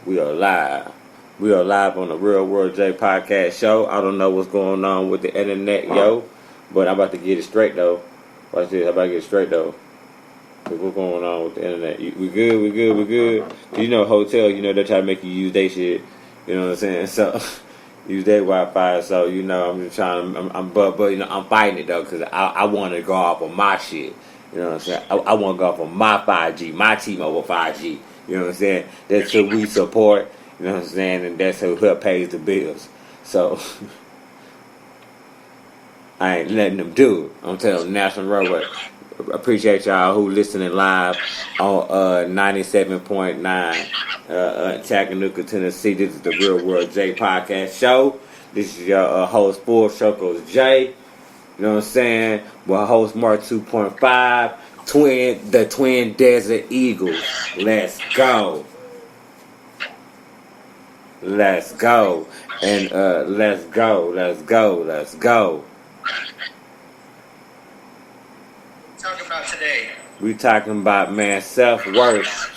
We are live. We are live on the Real World J podcast show. I don't know what's going on with the internet, yo, but I'm about to get it straight though. Watch this. I'm about to get it straight though. What's going on with the internet? We good. We good. We good. You know, hotel. You know they try to make you use their shit. You know what I'm saying? So use their Wi-Fi. So you know, I'm just trying. But you know, I'm fighting it though because I want to go off of my shit. You know what I'm saying? I want to go off of my 5G, my T-Mobile 5G. You know what I'm saying? That's who we support. You know what I'm saying? And that's who pays the bills. So I ain't letting them do it. I'm telling them, National Roadway. Appreciate y'all who listening live on 97.9 Chattanooga, Tennessee. This is the Real World J podcast show. This is your host, Full Circles J. You know what I'm saying? Well, host Mark 2.5, the Twin Desert Eagles. Let's go. Let's go. And let's go. Talking about today. We talking about, man, self-worth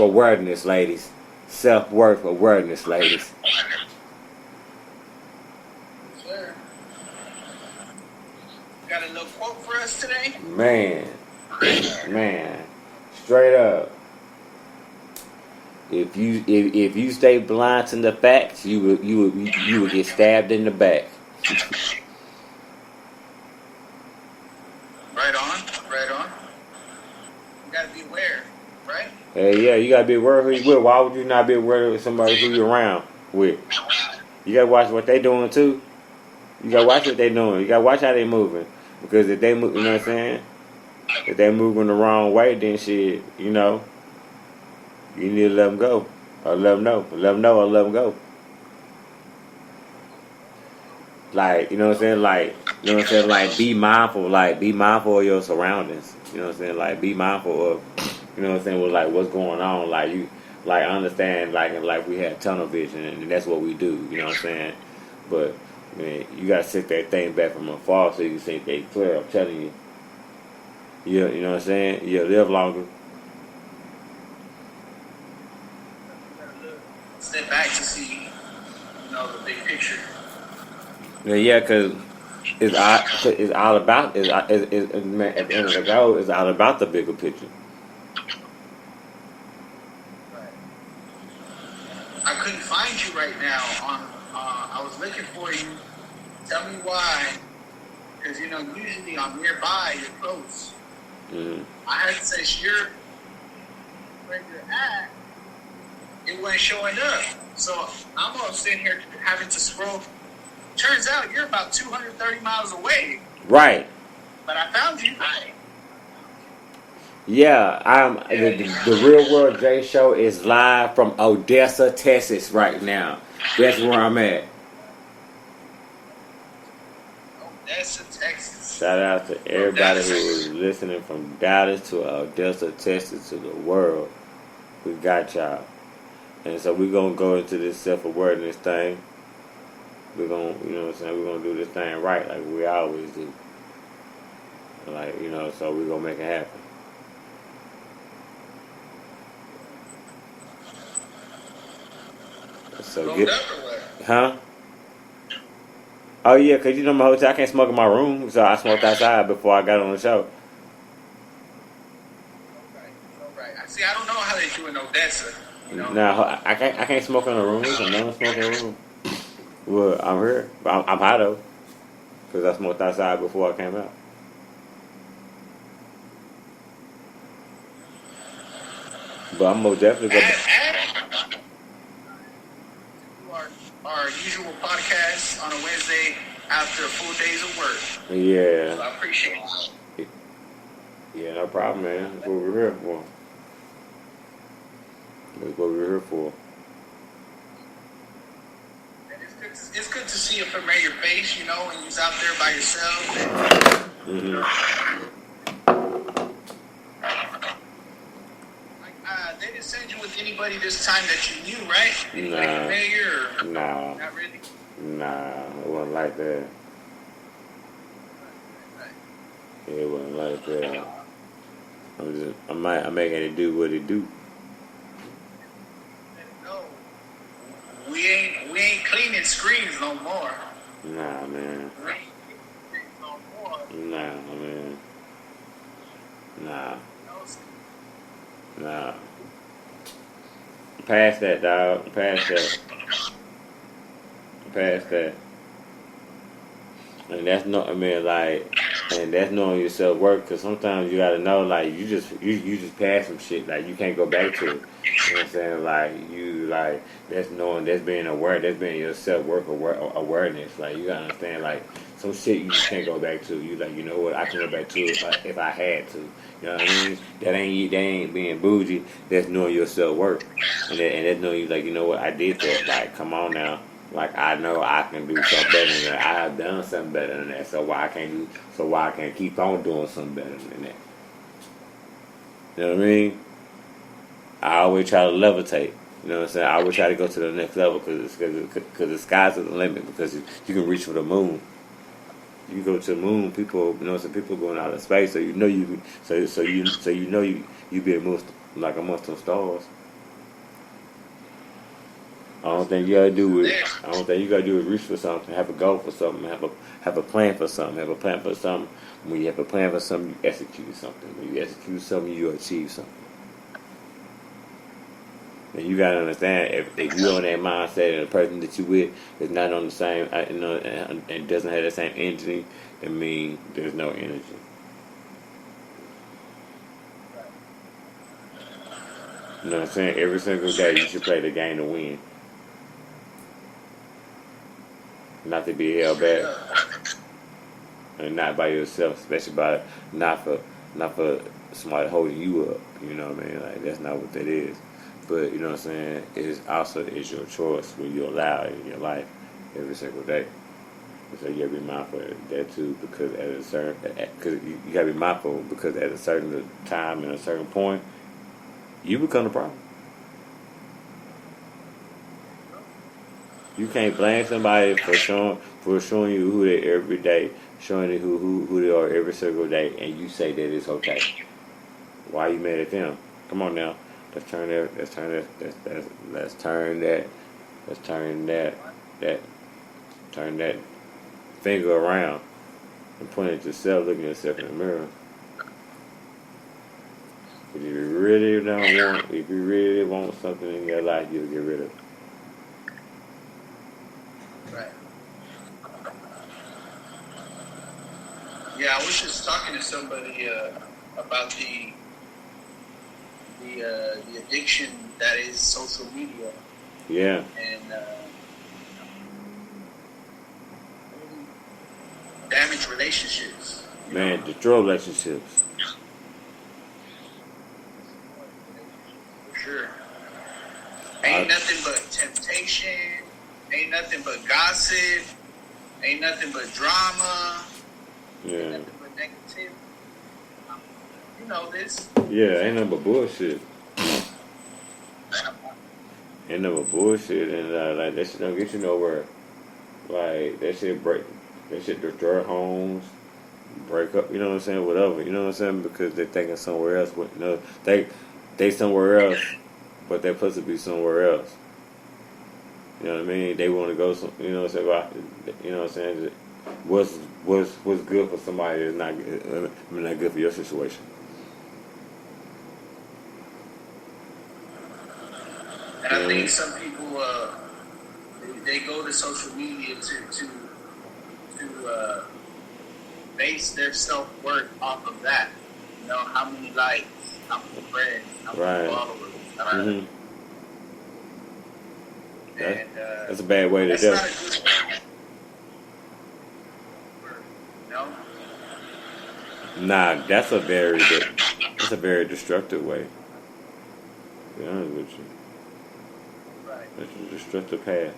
awareness, ladies. Self-worth awareness, ladies. Sure. Got a little quote for us today? Man. Straight up. If you stay blind to the facts, you will get stabbed in the back. Right on. You gotta be aware, right? Hey, yeah, you gotta be aware of who you with. Why would you not be aware of somebody who you're around with? You gotta watch what they doing too. You gotta watch what they doing. You gotta watch how they moving. Because if they move, you know what I'm saying? If they moving the wrong way, then shit, you know, you need to let them go. Or let them know. Let them know or let them go. Like, you know what I'm saying? Like, you know what I'm saying? Like, be mindful of your surroundings. You know what I'm saying? Like, be mindful of, you know what I'm saying, with like what's going on. Like, you, like, understand, like we have tunnel vision, and that's what we do. You know what I'm saying? But, man, you gotta sit that thing back from afar so you can see they clear. I'm telling you. You know what I'm saying? You'll live longer. Step back to see, the big picture. Yeah, because it's all about man, at the end of the goal, it's all about the bigger picture. Right. I couldn't find you right now. I was looking for you. Tell me why. Because usually I'm nearby. You're close. Mm-hmm. I had to say you're where you're at. It wasn't showing up. So I'm all sitting here having to scroll. Turns out you're about 230 miles away. Right. But I found you. Right. Yeah, the Real World J show is live from Odessa, Texas right now. That's where I'm at. Odessa, Texas. Shout out to everybody who is listening from Dallas to Odessa, Texas to the world. We got y'all. And so we're going to go into this self-awareness thing. We're going to, you know what I'm saying, we're going to do this thing right like we always do. Like, so we're going to make it happen. So get, huh? Oh yeah, cause my hotel, I can't smoke in my room, so I smoked outside before I got on the show. All right. See, I don't know how they do in Odessa. Nah, I can't smoke in the room. There's no smoking in the room. Well, I'm here, but I'm high though, cause I smoked outside before I came out. But I'm most definitely going. Our usual podcast on a Wednesday after a full days of work. Yeah. So I appreciate it. Yeah, no problem, man. That's what we're here for. That's what we're here for. And it's good to see a familiar face, when you're out there by yourself. Mm-hmm. They didn't send you with anybody this time that you knew, right? Anybody familiar? Nah. Not really? Nah, it wasn't like that. It wasn't like that. I'm making it do what it do. We ain't cleaning screens no more. Nah, man. We ain't cleaning screens no more. Nah, man. Nah. Nah. Past that, dog. Past that. Past that. And that's not, I mean, like, and that's knowing your self worth. Because sometimes you gotta know, like, you just pass some shit, like you can't go back to it. You know what I'm saying? Like that's knowing, that's being aware, that's being your self worth awareness. Like you gotta understand, like some shit you just can't go back to. You like, you know what? I can go back to it if I had to. You know what I mean? That ain't being bougie. That's knowing your self worth, and that's knowing you like, you know what? I did that. Like, come on now. Like I know I can do something better than that. I have done something better than that. So why I can't keep on doing something better than that? You know what I mean? I always try to levitate. You know what I'm saying? I always try to go to the next level because the sky's the limit. Because you can reach for the moon. You go to the moon, people, you know, some people going out of space. So you know you be amongst like amongst the stars. I don't think you gotta do it. I don't think you gotta do is reach for something, have a goal for something, have a plan for something, have a plan for something. When you have a plan for something, you execute something. When you execute something, you achieve something. And you gotta understand if you're on that mindset and the person that you with is not on the same, you know, and doesn't have the same energy, it means there's no energy. You know what I'm saying? Every single day you should play the game to win. Not to be held back, and not by yourself, especially by not for somebody holding you up. You know what I mean? Like that's not what that is. But you know what I'm saying? It's your choice when you allow it in your life every single day. And so you gotta be mindful of that too, because you gotta be mindful because at a certain time and a certain point, you become the problem. You can't blame somebody for showing you who they every day, showing you who they are every single day, and you say that it's okay. Why are you mad at them? Come on now, let's turn that finger around and point at yourself, look at yourself in the mirror. If you really want something in your life, you'll get rid of it. Right. Yeah, I was just talking to somebody about the addiction that is social media. Yeah. And damage relationships. Man, destroy relationships. For sure. Ain't nothing but temptation. Ain't nothing but gossip. Ain't nothing but drama. Yeah. Ain't nothing but negativity. You know this. Yeah, ain't nothing but bullshit. Ain't nothing but bullshit, and like that shit don't get you nowhere. Like that shit destroy homes, break up. You know what I'm saying? Whatever. You know what I'm saying? Because they're thinking somewhere else. You know, they somewhere else, but they're supposed to be somewhere else. You know what I mean? They want to go. You know what I'm saying? You know what I'm saying? What's good for somebody is not good for your situation. And I think some people they go to social media to base their self-worth off of that. You know, how many likes, how many friends, how many followers. Mm-hmm. And, that's a bad way to do it. Not a good way. No? Nah, that's a very destructive way. To be honest with you. Right. That's a destructive path.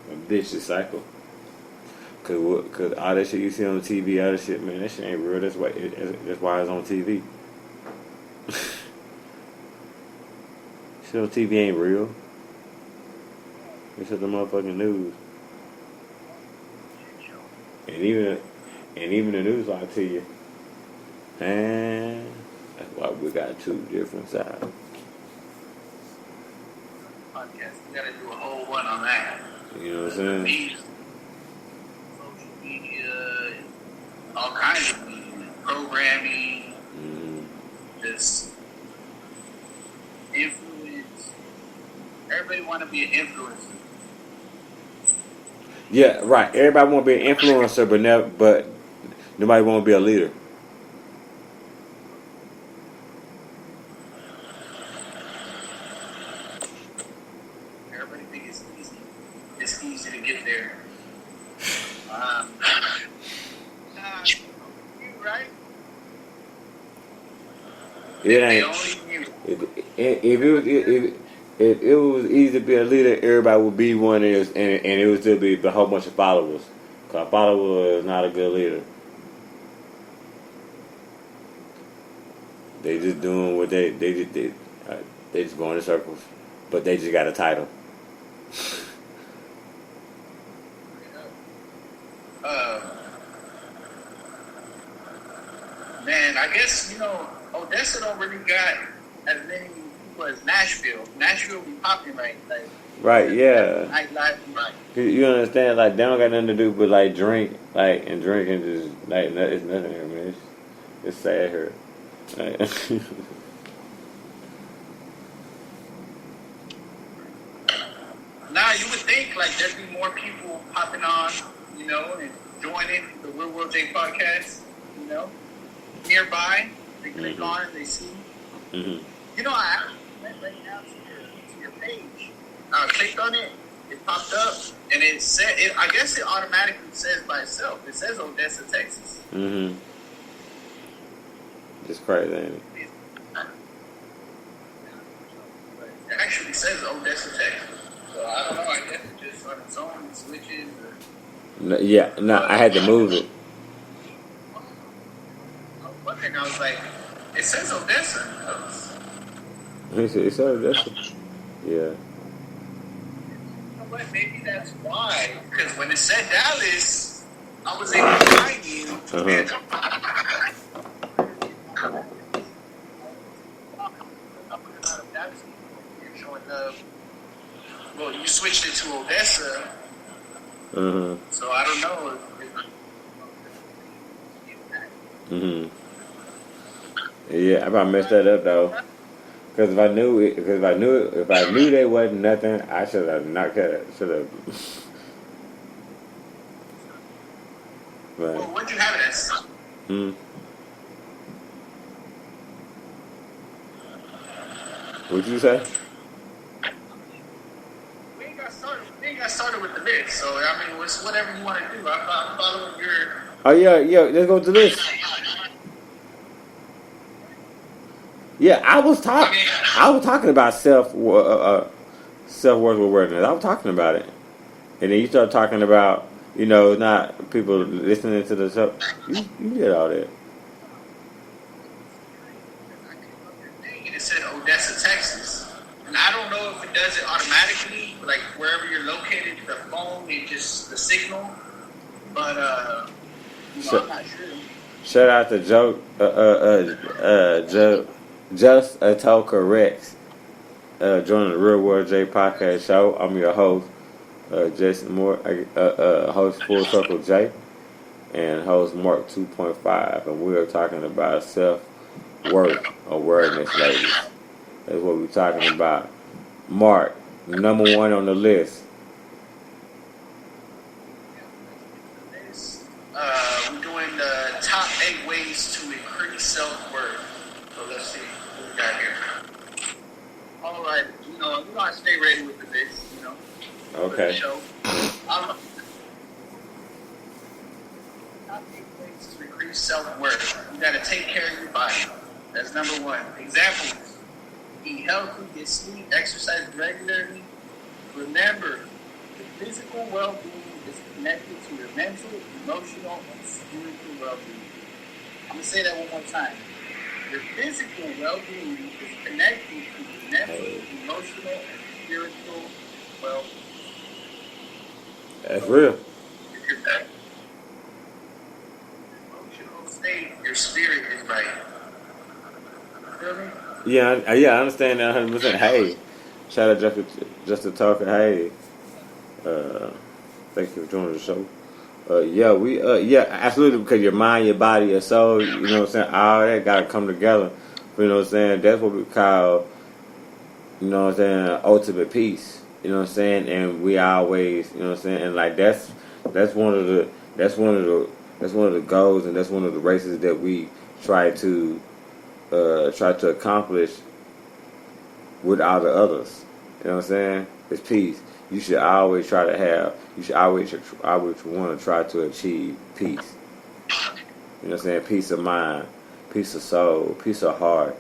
A vicious cycle. Cause all that shit you see on TV, all that shit, man, that shit ain't real. That's why it's on TV. Shit on TV ain't real. It's just the motherfucking news. And even the news lie to you. And that's why we got two different sides. podcast. We gotta do a whole one on that. You know what I'm saying? Social media, all kinds of media, programming, just influence. Everybody want to be an influencer. Yeah, right. Everybody want to be an influencer, but nobody want to be a leader. Everybody think it's easy. It's easy to get there. You right? It ain't. If it was easy to be a leader, everybody would be one, and it would still be a whole bunch of followers. Cause a follower is not a good leader. They just doing what they just going in circles, but they just got a title. Man, I guess Odessa don't really got as many people as Nashville. Nashville be popping Right, yeah. Nightlife, right? You understand? Like they don't got nothing to do but like drink, and drinking just it's nothing here, man. It's sad here. Like, Now you would think like there'd be more people popping on, and joining the Real World J podcast, nearby. They click on it, they see. I went right now to your page. I clicked on it, it popped up, and it said, I guess it automatically says by itself. It says Odessa, Texas. It's crazy, ain't it? It actually says Odessa, Texas. So I don't know, I guess it just on its own it switches. I had to move it. I was wondering, I was like, it says Odessa. It said Odessa. Yeah. But maybe that's why. Because when it said Dallas, I was able to find you. You're showing up. Well, you switched it to Odessa. So I don't know. Yeah, I probably messed that up though. Because if I knew they wasn't nothing, I should have not cut it. Should have. Well, what'd you have it as? What'd you say? We ain't got started with the list, so I mean, it's whatever you want to do. I'm following your. Oh yeah, let's go to this. Yeah, I was talking about self worth awareness. I was talking about it, and then you start talking about not people listening to the show. You did all that. And it said Odessa, Texas, and I don't know if it does it automatically, like wherever you're located, the phone, the signal. But I'm not sure. Shout out to Joe. Just a Toker Rex, joining the Real World J podcast show. I'm your host, Jason Moore, host Full Circle J, and host Mark 2.5, and we are talking about self-worth awareness, ladies. That's what we're talking about. Mark, number one on the list. We're doing the top 8 ways to increase self-worth. So let's see what we got here. All right, we're gonna stay ready with the list, Okay. For the show. Top 8 ways to increase self-worth. You gotta take care of your body. That's number one. Examples: eat healthy, get sleep, exercise regularly. Remember, the physical well-being is connected to your mental, emotional, and spiritual well-being. I'm gonna say that one more time. Your physical well-being is connected to your mental, emotional, and spiritual well-being. That's real. If your emotional state, your spirit is right. Feel me? Yeah, I understand that 100%. Hey, Shout out Justin Talker. Hey, thank you for joining the show. Yeah, absolutely, because your mind, your body, your soul, you know what I'm saying, all that gotta come together. You know what I'm saying? That's what we call, you know what I'm saying, ultimate peace. You know what I'm saying? And we always, you know what I'm saying, and like that's one of the that's one of the that's one of the goals, and that's one of the races that we try to accomplish with all the others. You know what I'm saying? It's peace. You should always try to have. You should always want to try to achieve peace. You know what I'm saying? Peace of mind, peace of soul, peace of heart.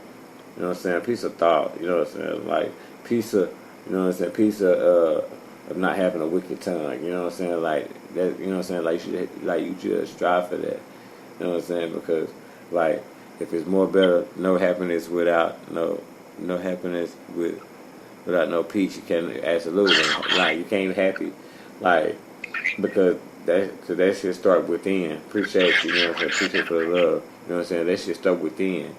You know what I'm saying? Peace of thought. You know what I'm saying? Like peace of. You know what I'm saying? Peace of not having a wicked tongue. You know what I'm saying? Like that. You know what I'm saying? Like you should strive for that. You know what I'm saying? Because like if it's more better, no happiness without no happiness without no peace. You can't absolutely like you can't be happy like because that should start within. Appreciate you know what I'm saying. Appreciate for the love. You know what I'm saying. That should start within.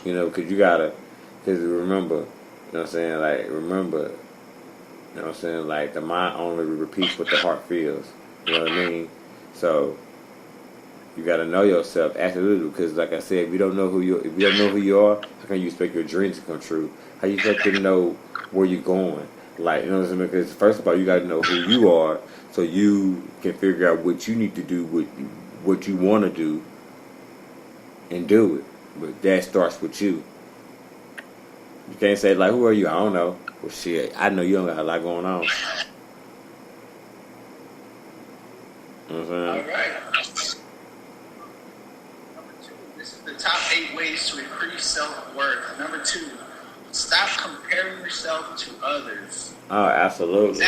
You know because you gotta because remember you know what I'm saying like remember you know what I'm saying like the mind only repeats what the heart feels. You know what I mean? So you gotta know yourself absolutely because, like I said, if you don't know who you are, how can you expect your dreams to come true? How you expect to know where you're going? Like you know what I'm saying? Because first of all, you gotta know who you are so you can figure out what you need to do, what you want to do, and do it. But that starts with you. You can't say like, "Who are you?" I don't know. Well, shit, I know you don't got a lot going on. You know what I'm saying? All right. Number 2, this is the top 8 ways to increase self-worth. Number 2, stop comparing yourself to others. Oh, absolutely.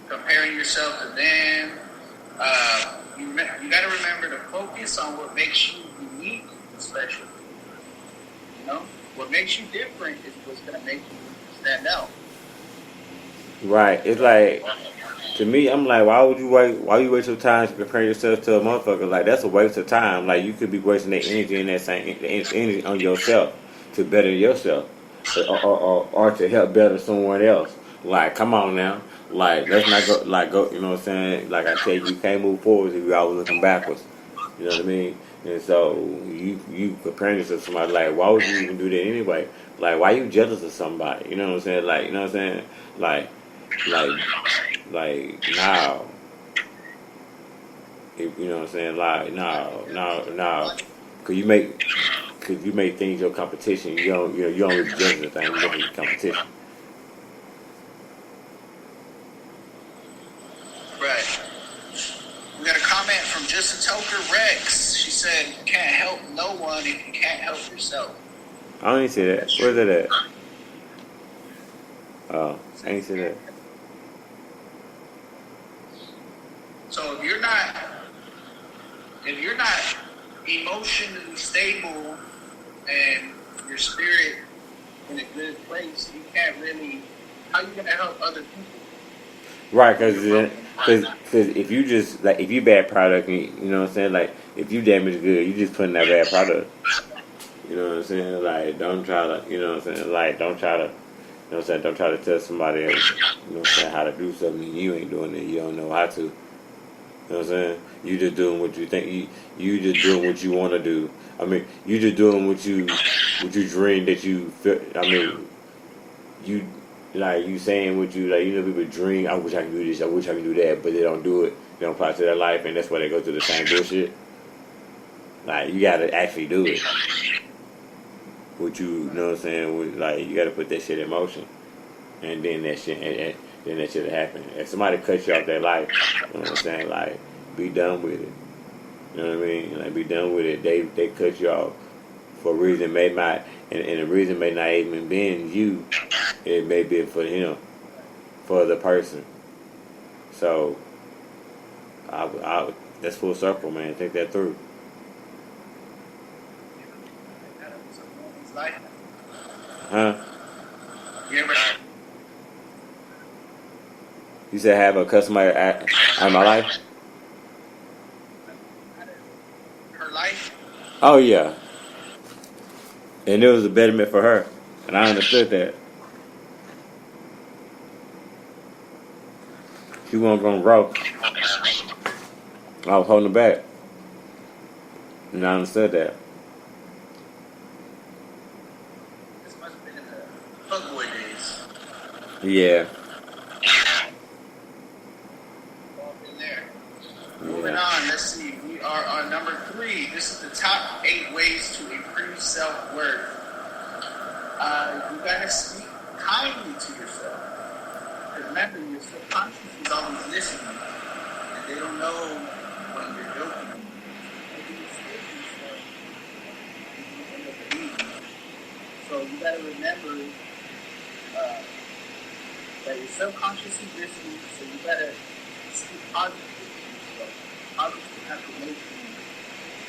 Comparing yourself to them. You got to remember to focus on what makes you unique and special. You know, what makes you different is what's going to make you stand out. Right. It's like to me, I'm like, why would you wait? Why you waste your time to compare yourself to a motherfucker? Like that's a waste of time. Like you could be wasting that energy and that same energy on yourself to better yourself, or to help better someone else. Like, come on now. Like let's not go. Like go. You know what I'm saying? Like I said, you can't move forward if you always looking backwards. You know what I mean? And so you comparing yourself to somebody. Like why would you even do that anyway? Like why you jealous of somebody? You know what I'm saying? Like you know what I'm saying? Like now, you know what I'm saying? Like no, cause you make things your competition. You don't really judge the thing. You look at your competition. Right. We got a comment from Just a Toker Rex. She said, "You can't help no one if you can't help yourself." I don't even see that. Where's it at? Oh, I ain't see that. So if you're not emotionally stable and your spirit in a good place, you can't really. How you gonna help other people? Right, cause if you just like if you bad product, you know what I'm saying. Like if you damage good, you just putting that bad product. You know what I'm saying? Like don't try to, you know what I'm saying. Like don't try to, you know what I'm saying. Don't try to tell somebody else, you know what I'm saying, how to do something and you ain't doing it. You don't know how to. You know what I'm saying? You just doing what you think. You just doing what you want to do. I mean, you just doing what you dream that you feel. I mean, you like you saying what you like. You know, people dream. I wish I could do this. I wish I could do that, but they don't do it. They don't apply it to their life, and that's why they go through the same bullshit. Like you gotta actually do it. What you know what I'm saying? Like you gotta put that shit in motion, and then that shit. And then that shit happen. If somebody cuts you off their life, you know what I'm saying? Like, be done with it. You know what I mean? Like, be done with it. They cut you off for a reason may not, and the reason may not even been you. It may be for him, for the person. So, that's full circle, man. Think that through. Huh? You said have a customer at my life? Her life? Oh yeah. And it was a betterment for her. And I understood that. She wasn't going to grow. I was holding her back. And I understood that. This must have been in the fuckboy days. Yeah. All in there. Yeah. Moving on, let's see. We are on number 3. This is the top 8 ways to improve self-worth. You gotta speak kindly to yourself. Because remember, your subconscious is always listening. And they don't know when you're joking. So you gotta remember that your subconscious is listening, so you gotta speak positively to yourself. Positive affirmation,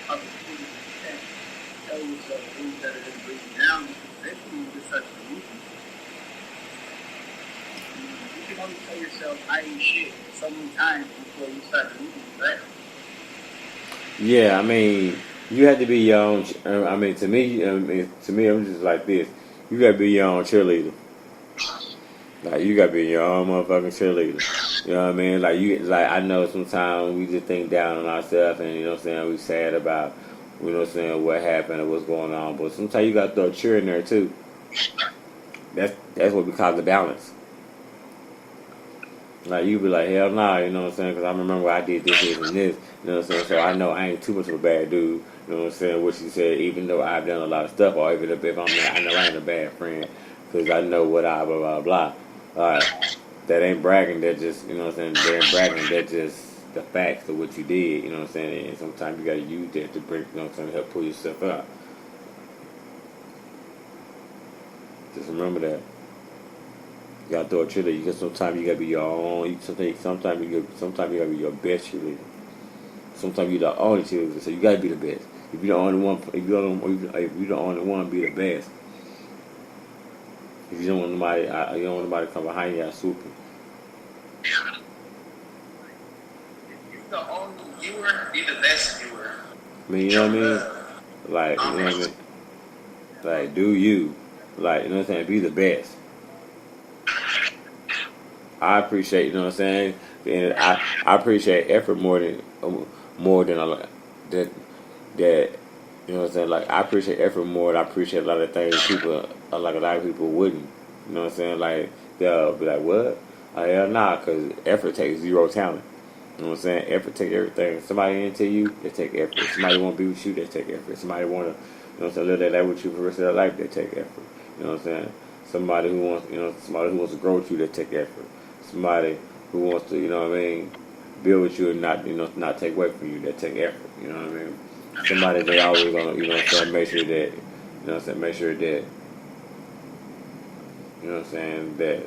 positivity, and tell yourself things that are gonna bring you down, because eventually you just start to lose them. You can only tell yourself I ain't shit so many times before you start to lose them, right? Yeah, I mean, you have to be your own. I mean, to me, I'm just like this. You gotta be your own cheerleader. Like you gotta be your own motherfucking cheerleader. You know what I mean? I know sometimes we just think down on ourselves, and you know what I'm saying. We sad about, you know what I'm saying, what happened or what's going on. But sometimes you gotta throw a cheer in there too. That's what we call the balance. Like you be like, hell nah, you know what I'm saying? Because I remember I did this, this, and this. You know what I'm saying? So I know I ain't too much of a bad dude. You know what I'm saying? What she said, even though I've done a lot of stuff, or even if I know I ain't a bad friend, because I know what I blah blah blah. All right, that ain't bragging. That just, you know what I'm saying? That ain't bragging. That just the facts of what you did. You know what I'm saying? And sometimes you gotta use that to bring, you know what I'm saying, to help pull yourself up. Just remember that. You gotta throw a cheerleader. You got sometimes you gotta be your own. Sometimes you gotta be your best cheerleader. Sometimes you're the only cheerleader, so you gotta be the best. If you're the only one, be the best. If you don't want nobody, you don't want nobody to come behind you and swoop you. If you're the only viewer, be the best viewer. I mean, you know what I mean? Like, you know what I mean? Like, do you? Like, you know what I'm saying? Be the best. I appreciate, you know what I'm saying? And I appreciate effort more than I like that. You know what I'm saying? Like, I appreciate effort more than I appreciate a lot of things a lot of people wouldn't. You know what I'm saying? Like, they'll be like, what? Hell nah, because effort takes zero talent. You know what I'm saying? Effort takes everything. Somebody into you, they take effort. Somebody want to be with you, they take effort. Somebody want to, you know what I'm saying, live that life with you for the rest of their life, they take effort. You know what I'm saying? Somebody who wants to grow with you, they take effort. Somebody who wants to, you know what I mean, build with you and not take away from you, they take effort. You know what I mean? Somebody they always gonna, you know what I'm saying, make sure that, you know what I'm saying, that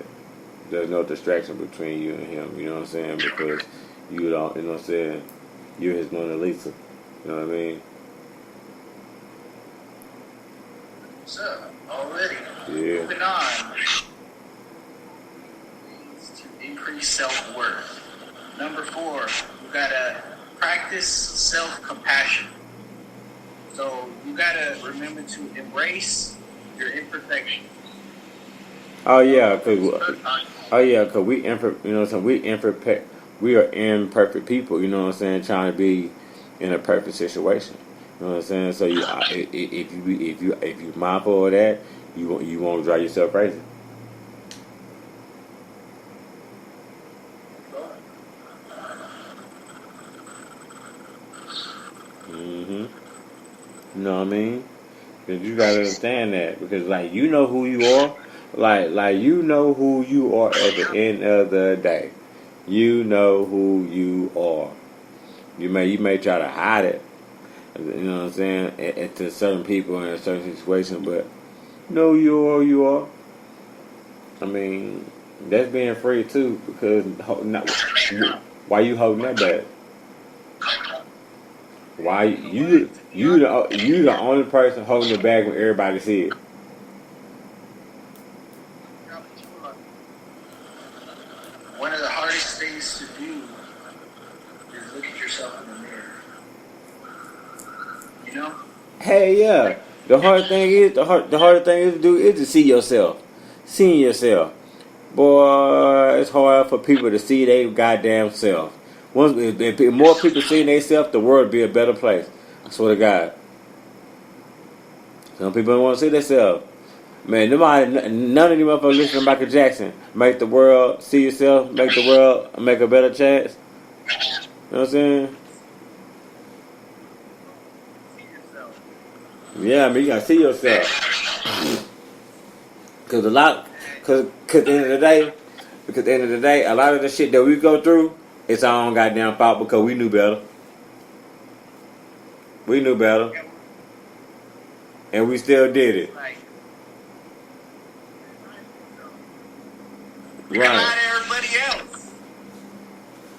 there's no distraction between you and him, you know what I'm saying, because you don't, you know what I'm saying, you're his Mona Lisa, you know what I mean? What's up? Already. Yeah. Moving on. Ways to increase self-worth. Number 4, you gotta practice self-compassion. So you gotta remember to embrace your imperfections. Oh yeah, cause we are imperfect people. You know what I'm saying? Trying to be in a perfect situation. You know what I'm saying? So if you mindful of that, you won't drive yourself crazy. Mhm. You know what I mean? Because you gotta understand that, because like you know who you are, like you know who you are at the end of the day. You know who you are. You may try to hide it, you know what I'm saying, to certain people in a certain situation, but you know you are. I mean, that's being free too, because why you holding that back? Why you the only person holding it back when everybody see it? One of the hardest things to do is look at yourself in the mirror. You know? Hey, yeah. Like, The hard thing is the harder thing is to do is to see yourself, seeing yourself. Boy, it's hard for people to see their goddamn self. Once if more people seeing themselves, the world would be a better place. I swear to God. Some people don't want to see themselves. Man, none of them motherfuckers listen to Michael Jackson. Make the world see yourself. Make the world make a better chance. You know what I'm saying? Yeah, I mean you gotta see yourself. Cause at the end of the day, a lot of the shit that we go through, it's our own goddamn fault because we knew better. We knew better, and we still did it. You can lie to everybody else.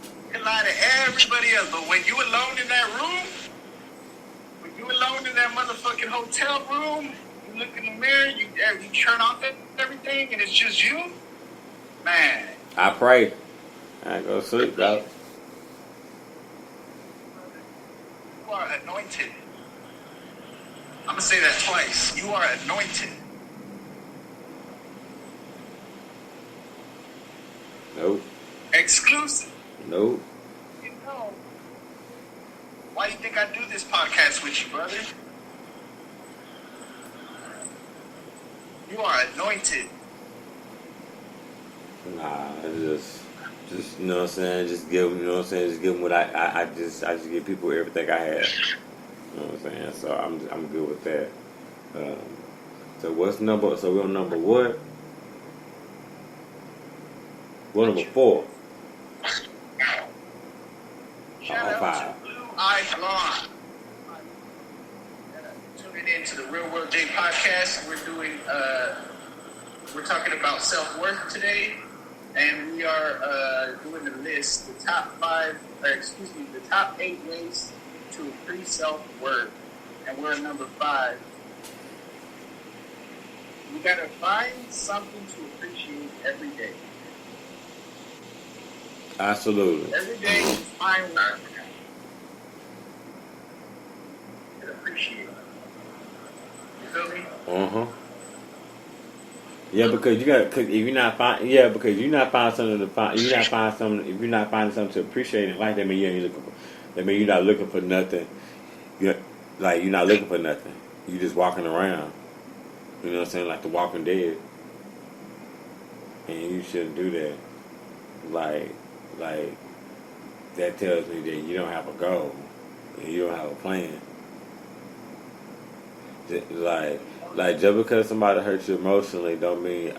You can lie to everybody else, but when you alone in that room, when you alone in that motherfucking hotel room, you look in the mirror, you turn off everything, and it's just you, man. I pray. I go to sleep, dog. You are anointed. I'm gonna say that twice. You are anointed. Nope. Exclusive. Nope. You know. Why do you think I do this podcast with you, brother? You are anointed. Nah, just you know what I'm saying. Just give them, you know what I'm saying. Just give them what I just give people everything I have. You know what I'm saying. So I'm good with that. So what's number? So we're on number what? We're number 4. Shout out 5. to Blue Eyed Blonde. Tuning in to the Real World Day podcast. We're talking about self-worth today, and we are doing a list, the top 8 ways to increase self-worth, and we're at number 5. You gotta find something to appreciate every day. Absolutely. Every day, find one to appreciate. You feel me? Yeah, because you got if you're not find because you're not finding something to find if you're not finding something to appreciate in life, that means you ain't looking for. That means you're not looking for nothing. You're not looking for nothing. You just walking around. You know what I'm saying? Like the Walking Dead. And you shouldn't do that. Like that tells me that you don't have a goal and you don't have a plan. Like just because somebody hurts you emotionally don't mean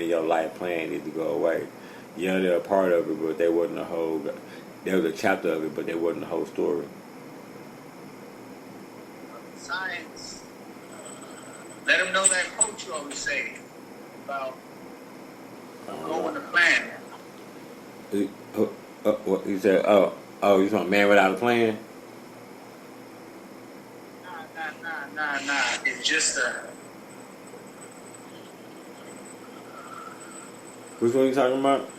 your life plan needs to go away. Yeah, they're a part of it, but they wasn't the whole. They was a chapter of it, but they wasn't the whole story. Science. Let them know that quote you always say about going to plan. What you said? Oh, you want man without a plan? Nah. It's just Which one you talking about?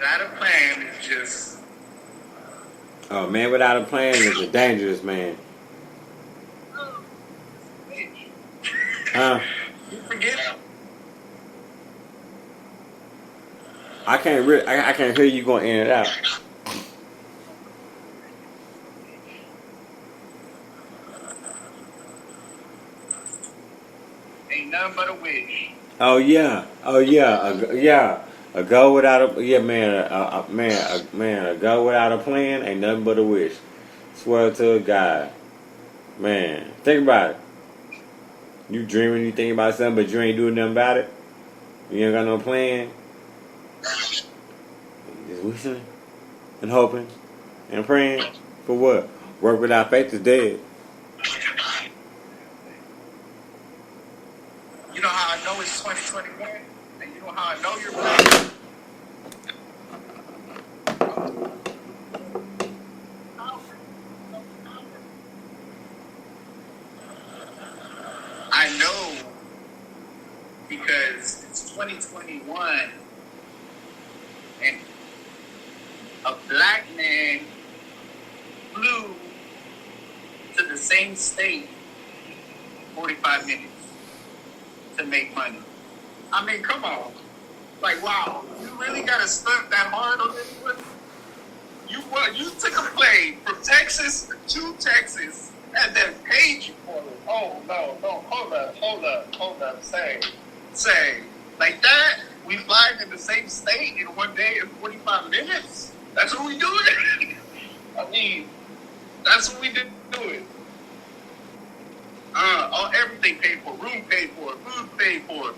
without a plan, it's just. Oh, man without a plan is a dangerous man. Huh? You forget. I can't hear you going in and out. Ain't nothing but a wish. Oh yeah. A go without a go without a plan ain't nothing but a wish. Swear to God, man. Think about it. You dreaming, you thinking about something, but you ain't doing nothing about it. You ain't got no plan. Just wishing and hoping and praying for what? Work without faith is dead. You know how I know it's 2021? And you know how I know you're blessed? I know because it's 2021 and a black man flew same state 45 minutes to make money. I mean, come on. Like, wow, you really got to stunt that hard on anyone? You took a plane from Texas to Texas and then paid you for it. Oh, no, hold up. Say, like that? We flying in the same state in one day in 45 minutes? That's what we doing? I mean, that's what we did doing. Everything paid for, room paid for, food paid for.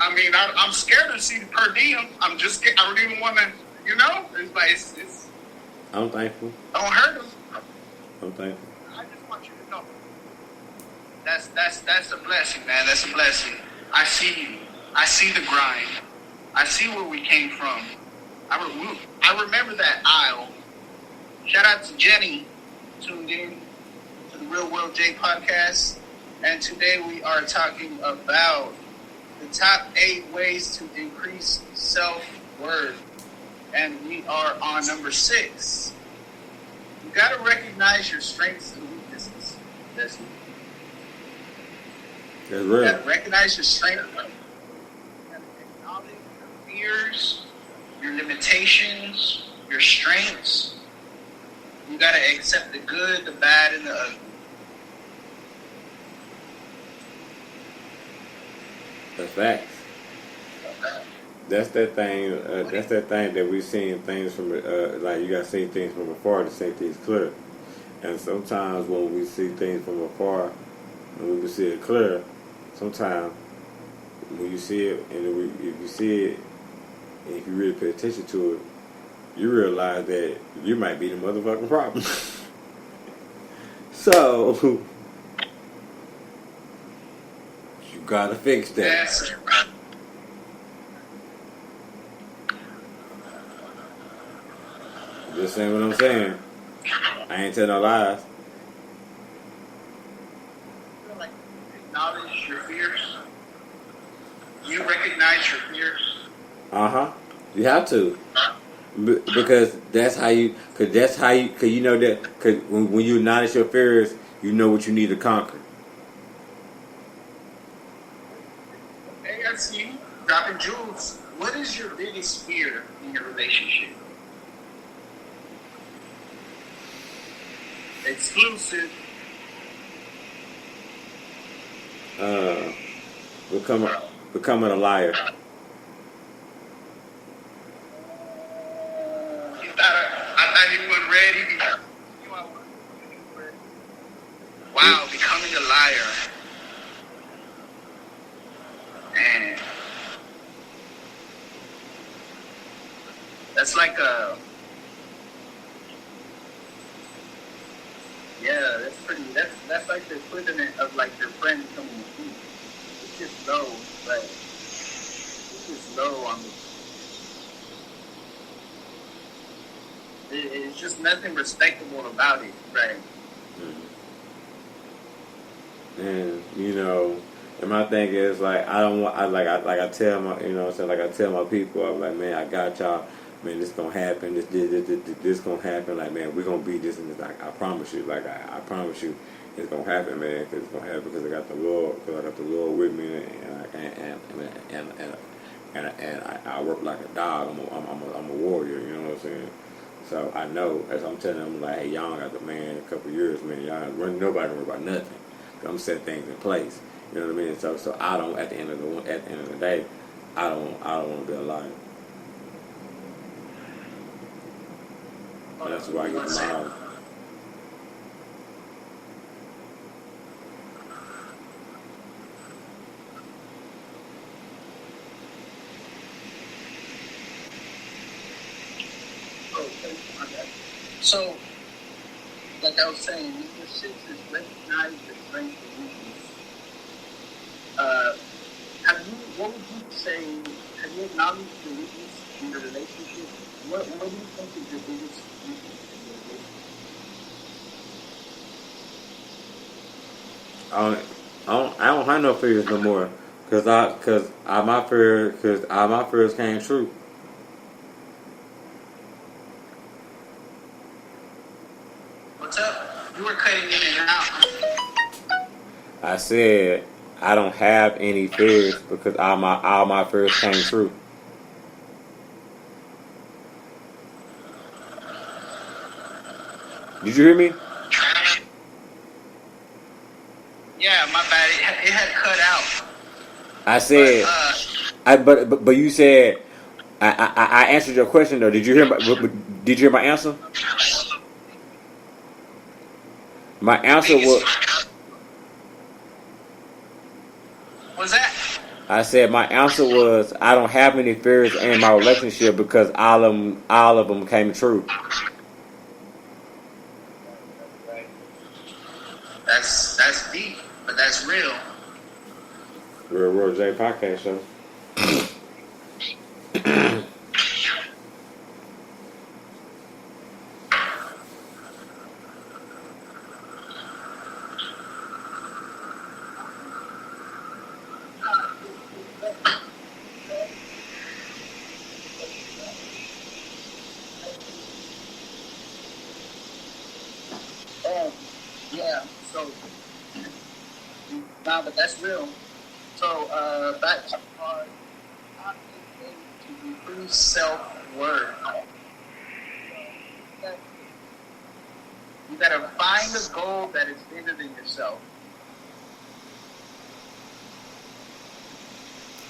I mean, I'm scared to see the per diem. I don't even want to, it's like, it's I'm thankful. don't hurt them. I'm thankful. I just want you to know. That's a blessing, man. That's a blessing. I see you. I see the grind. I see where we came from. I remember that aisle. Shout out to Jenny, tuned in to the Real World J podcast. And today we are talking about the top 8 ways to increase self-worth. And we are on number 6. You got to recognize your strengths and weaknesses. That's real. You got to recognize your strengths. You got to acknowledge your fears, your limitations, your strengths. You got to accept the good, the bad, and the ugly. That's facts. That's that thing. That's that thing that we seeing things from. Like you got to see things from afar to see things clear. And sometimes when we see things from afar, when we see it clear, sometimes when you see it, and if you see it, and if you really pay attention to it, you realize that you might be the motherfucking problem. So you gotta fix that. Yes. Just saying what I'm saying. I ain't telling no lies. Like, acknowledge your fears. You recognize your fears. You have to. Because that's how you. Cause you know that. Cause when you acknowledge your fears, you know what you need to conquer. Hey, I see you dropping jewels. What is your biggest fear in your relationship? Exclusive. Becoming a liar. I thought you weren't ready. Wow, becoming a liar. And that's like that's like the equivalent of like your friend coming to you. It's just low, but it's just low on the. It's just nothing respectable about it, right? And and my thing is like I tell my I tell my people, I'm like, man, I got y'all, man, this gonna happen, this gonna happen, like, man, we're gonna beat this, and this, like, I promise you, like, I promise you, it's gonna happen, man, because it's gonna happen because I got the Lord with me, and I work like a dog. I'm a warrior, you know what I'm saying? So I know, as I'm telling them, like, hey, y'all got the man a couple of years, man, y'all nobody worry about nothing. I'm setting things in place. You know what I mean? So I don't. At the end of the day, I don't want to be a liar. And that's why I get the knowledge. So, like I was saying, the 6 is recognize your strength and weakness. What would you say, have you acknowledged your weakness in your relationship? What do you think is your biggest weakness in your relationship? I don't have no fears no more, cause my fears came true. What's up? You were cutting in and out. I said I don't have any fears because all my fears came true. Did you hear me? Yeah, my bad. It had cut out. I But said but you said I answered your question though. Did you hear did you hear my answer? My answer was what's that? I said my answer was I don't have any fears in my relationship because all of them came true. That's deep, but that's real. Real World J podcast show. Yeah. So, nah, but that's real. So, back to our topic to improve self-worth. You gotta find a goal that is bigger than yourself.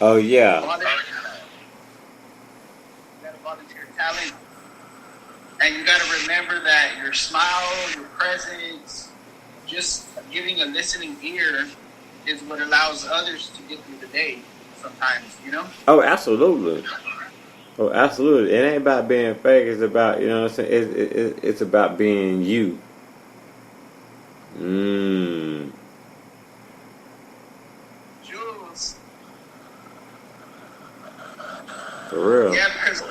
Oh yeah. You gotta volunteer talent. And you gotta remember that your smile, your presence, just giving a listening ear is what allows others to get through the day sometimes, you know? Oh absolutely. Oh absolutely. It ain't about being fake. It's about you know what I'm saying. It's about being you. Jules. For real. Yeah, because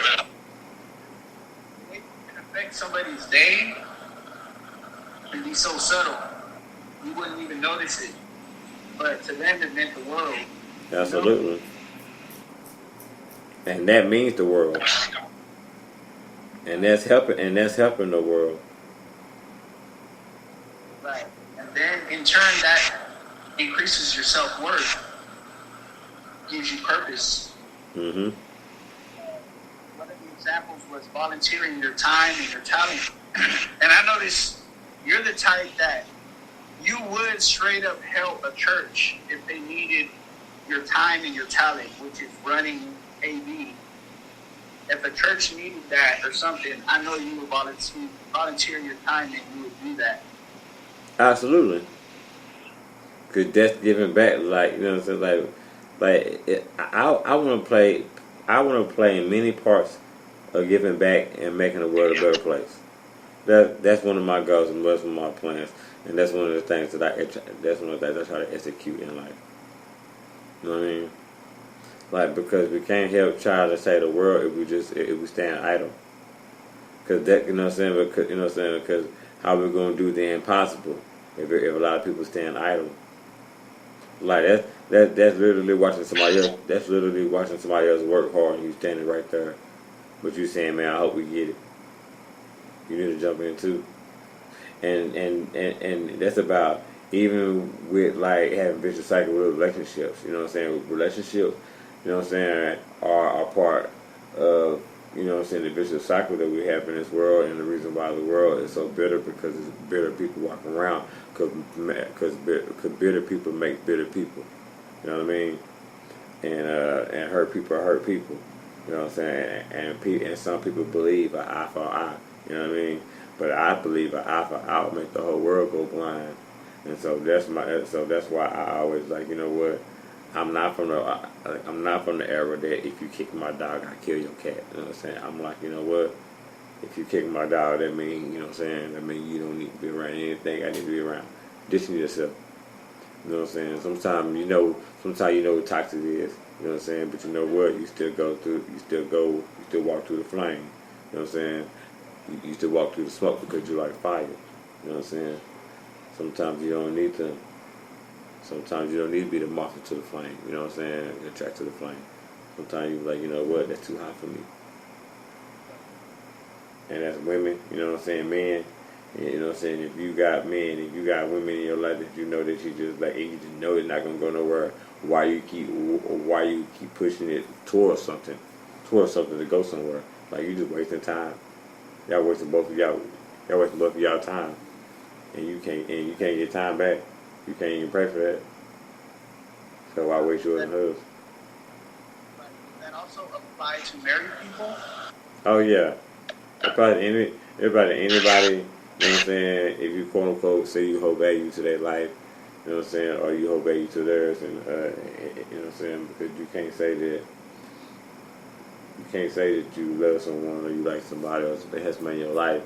it can affect somebody's day and be so subtle. You wouldn't even notice it. But to them, it meant the world. Absolutely. You know? And that means the world. And that's helping the world. Right. And then in turn that increases your self-worth. Gives you purpose. Mm-hmm. One of the examples was volunteering your time and your talent. And I noticed you're the type that you would straight up help a church if they needed your time and your talent, which is running AV. If a church needed that or something, I know you would volunteer your time and you would do that. Absolutely. Cause that's giving back, like you know what I'm saying, I want to play. I want to play in many parts of giving back and making the world a better place. That's one of my goals and that's one of my plans, and that's one of the things that's one of the things I try to execute in life. You know what I mean? Like because we can't help try to save the world if we stand idle. Cause that you know what I'm saying. Because you know what I'm saying. Because how we gonna do the impossible if a lot of people stand idle? Like that's literally watching somebody else. That's literally watching somebody else work hard and you standing right there. But you saying, man, I hope we get it. You need to jump in too. And that's about even with like having vicious cycle with relationships. You know what I'm saying? Relationships, you know what I'm saying, are part of you know what I'm saying the vicious cycle that we have in this world, and the reason why the world is so bitter because it's bitter people walking around because bitter people make bitter people. You know what I mean? And hurt people hurt people. You know what I'm saying? And some people believe an eye for an eye. You know what I mean? But I believe an eye for an eye will make the whole world go blind. And so that's why I always like, you know what? I'm not from the era that if you kick my dog, I kill your cat. You know what I'm saying? I'm like, you know what? If you kick my dog, that means, you know what I'm saying? That means you don't need to be around anything I need to be around. Distance yourself. You know what I'm saying? Sometimes you know what toxic is. You know what I'm saying? But you know what? You still walk through the flame. You know what I'm saying? You still walk through the smoke because you like fire. You know what I'm saying? Sometimes you don't need to be the moth to the flame. You know what I'm saying? Attract to the flame. Sometimes you're like, you know what? That's too hot for me. And as women, you know what I'm saying? Men, You know what I'm saying? If you got men, if you got women in your life that you know that you just like, and you just know it's not gonna go nowhere, why you keep pushing it towards something to go somewhere? Like you just wasting time. Y'all wasting both of y'all time, and you can't get time back. You can't even pray for that. So why waste yours and hers? That also apply to married people. Oh yeah, anybody, you know what I'm saying? If you quote unquote say you hold value to their life, you know what I'm saying, or you hold value to theirs, and you know what I'm saying, because you can't say that you love someone or you like somebody else that has made your life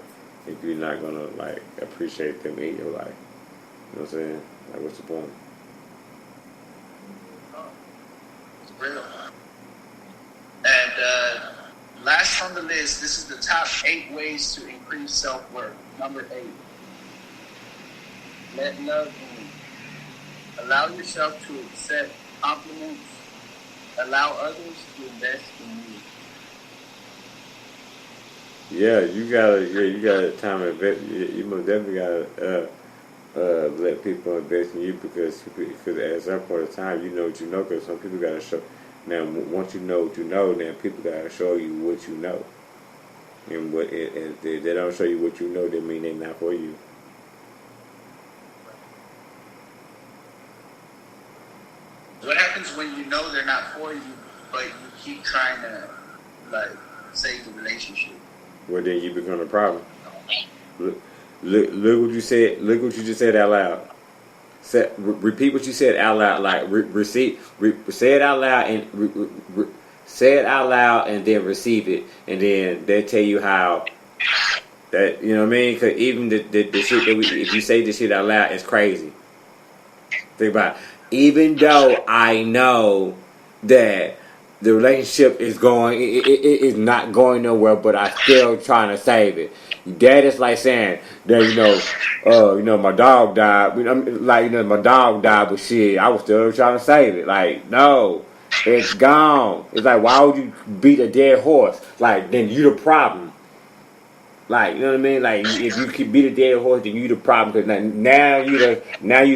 if you're not gonna like appreciate them in your life. You know what I'm saying? Like, what's the point? Oh, it's real. And last on the list, this is the top 8 ways to increase self-worth. Number 8. Let love in. Allow yourself to accept compliments. Allow others to invest in you. Yeah, you gotta time invest. You most definitely gotta let people invest in you because at some point in time you know what you know, because some people gotta show. Now once you know what you know, then people gotta show you what you know. And if they don't show you what you know, that mean they're not for you. What happens when you know they're not for you, but you keep trying to like save the relationship? Well, then you become a problem. Look what you said. Look what you just said out loud. Repeat what you said out loud. Like say it out loud and say it out loud and then receive it, and then they tell you how that, you know what I mean. Because even the shit that if you say this shit out loud, it's crazy. Think about it. Even though I know that the relationship is it is not going nowhere, but I still trying to save it. That is like saying that my dog died. My dog died, but shit, I was still trying to save it. Like, no, it's gone. It's like, why would you beat a dead horse? Like, then you the problem. Like, you know what I mean? Like, if you keep beat a dead horse, then you the problem because now you the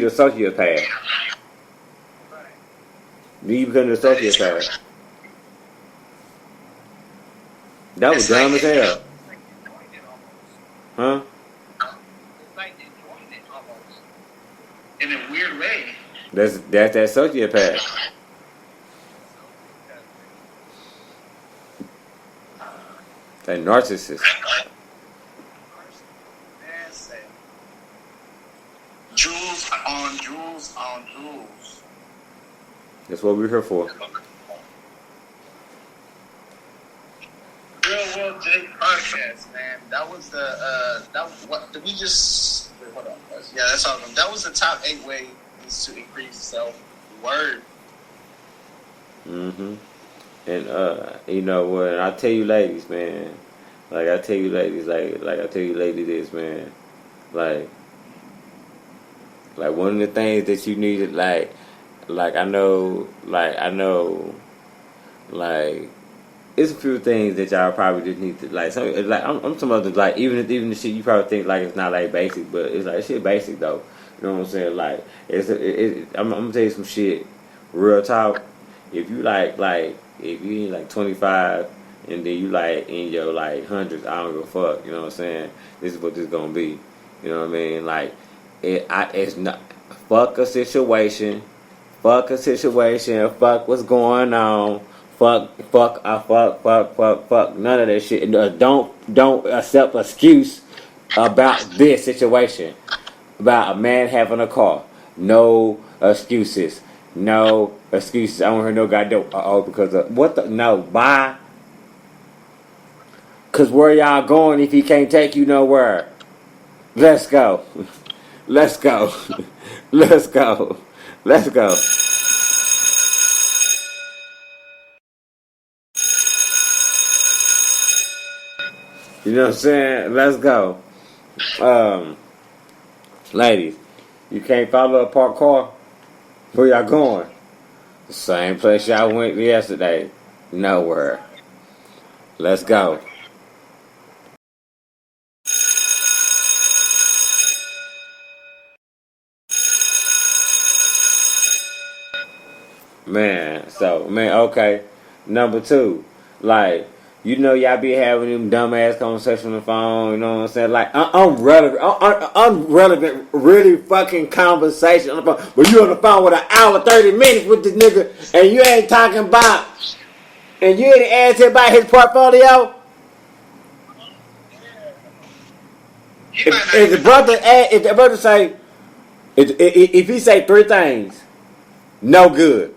sociopath. You become the sociopath. That was dumb as hell. Huh? It's like enjoying it almost. In a weird way. That's that sociopath. That narcissist. Jewels on jewels on jewels. That's what we're here for. Real World J podcast, man. That was what did we just hold on. Yeah, that's all of them. That was the top 8 ways to increase self-worth. Mm-hmm. And you know what? I tell you, ladies, man. Like I tell you, ladies, like I tell you, ladies, this, man. Like one of the things that you needed, I know, it's a few things that y'all probably just need to like. So, like I'm talking about like even the shit you probably think like it's not like basic, but it's like shit basic though. You know what I'm saying? Like I'm gonna tell you some shit. Real talk. If you if you ain't like 25 and then you like in your like hundreds, I don't give a fuck. You know what I'm saying? This is what this gonna be. You know what I mean? Like it's not fuck a situation. Fuck a situation. Fuck what's going on. Fuck. None of that shit. Don't accept excuse about this situation. About a man having a car. No excuses. No excuses. I don't hear no goddamn because of what the no. Bye. Cause where y'all going if he can't take you nowhere? Let's go. Let's go. Let's go. Let's go. You know what I'm saying? Let's go. Ladies, you can't follow a parked car? Where y'all going? The same place y'all went yesterday. Nowhere. Let's go. Man, so man, okay. Number two, like you know, y'all be having them dumbass conversations on the phone. You know what I'm saying? Like unrelevant, really fucking conversation on the phone. But you on the phone with an hour, 30 minutes with this nigga, and you ain't talking about, and you ain't asking about his portfolio. If the brother say, if he say three things, no good.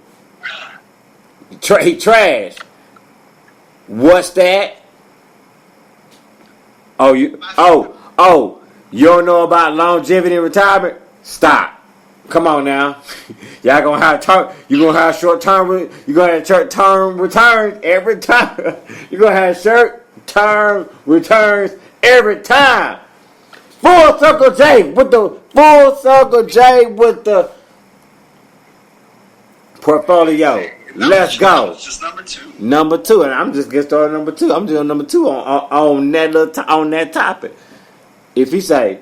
He trash. What's that? Oh, you don't know about longevity and retirement? Stop. Come on now. Y'all gonna have short term, you gonna have short term returns every time. You're gonna have short term returns every time. Full circle J with the portfolio. Let's go. Just number two. Number two, and I'm just getting started. Number two, I'm doing number two on that topic. If he say,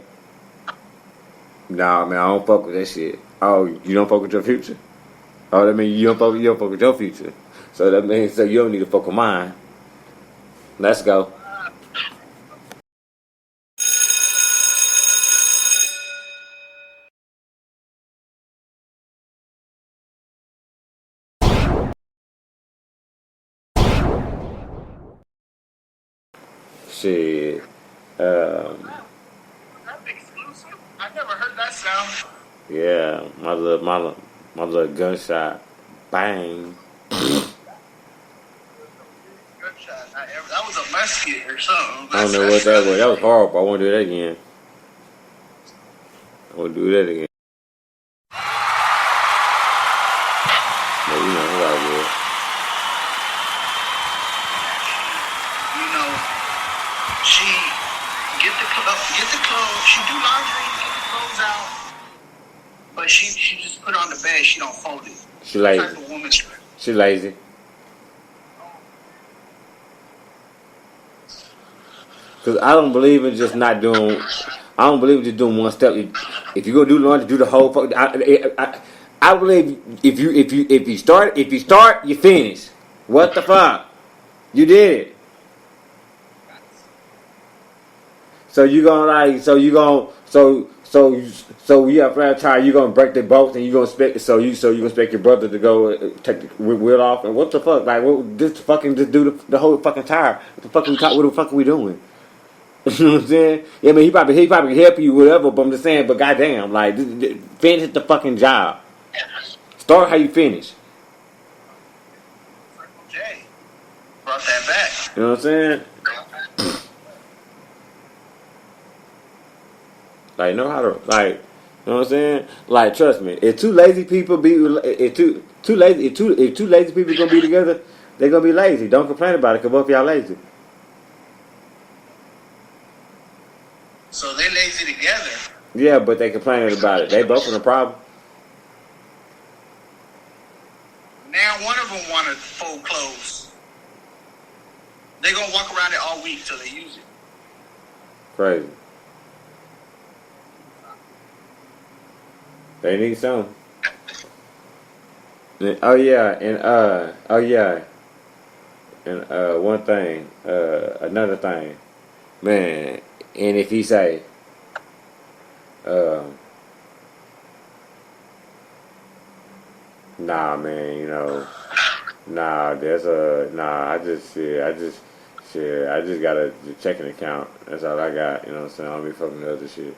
"Nah, man, I don't fuck with that shit." Oh, you don't fuck with your future. Oh, that means you don't fuck with your future. So that means you don't need to fuck with mine. Let's go. Shit. That's exclusive. I never heard that sound. Yeah, my little gunshot, bang. Gunshot. That was a musket or something. I don't know what that was. That was horrible. I won't do that again. I won't do that again. But you know, it's all good. You know, she get the clothes. She do laundry, get the clothes out, but she just put it on the bed. She don't fold it. She lazy. What type of woman? She lazy. Cause I don't believe in just not doing. I don't believe in just doing one step. If you go do laundry, do the whole. I believe if you start, you finish. What the fuck? You did it. So you gonna we have flat tire. You gonna break the bolts and you gonna expect you gonna expect your brother to go take the wheel off and what the fuck? Like just do the whole fucking tire. What the fuck are we doing? You know what I'm saying? Yeah, I mean he probably can help you whatever. But I'm just saying. But goddamn, like finish the fucking job. Start how you finish. Jay brought that back. You know what I'm saying? Like know how to like, you know what I'm saying? Like trust me, if two lazy people people gonna be together, they're gonna be lazy. Don't complain about it, cause both y'all lazy. So they lazy together. Yeah, but they complaining about it. They both in the problem. Now one of them want to fold clothes. They gonna walk around it all week till they use it. Crazy. They need some. And one thing, another thing, man. And if he say, nah, man, you know, nah, I just got a checking account. That's all I got. You know what I'm saying? I don't be fucking the other shit.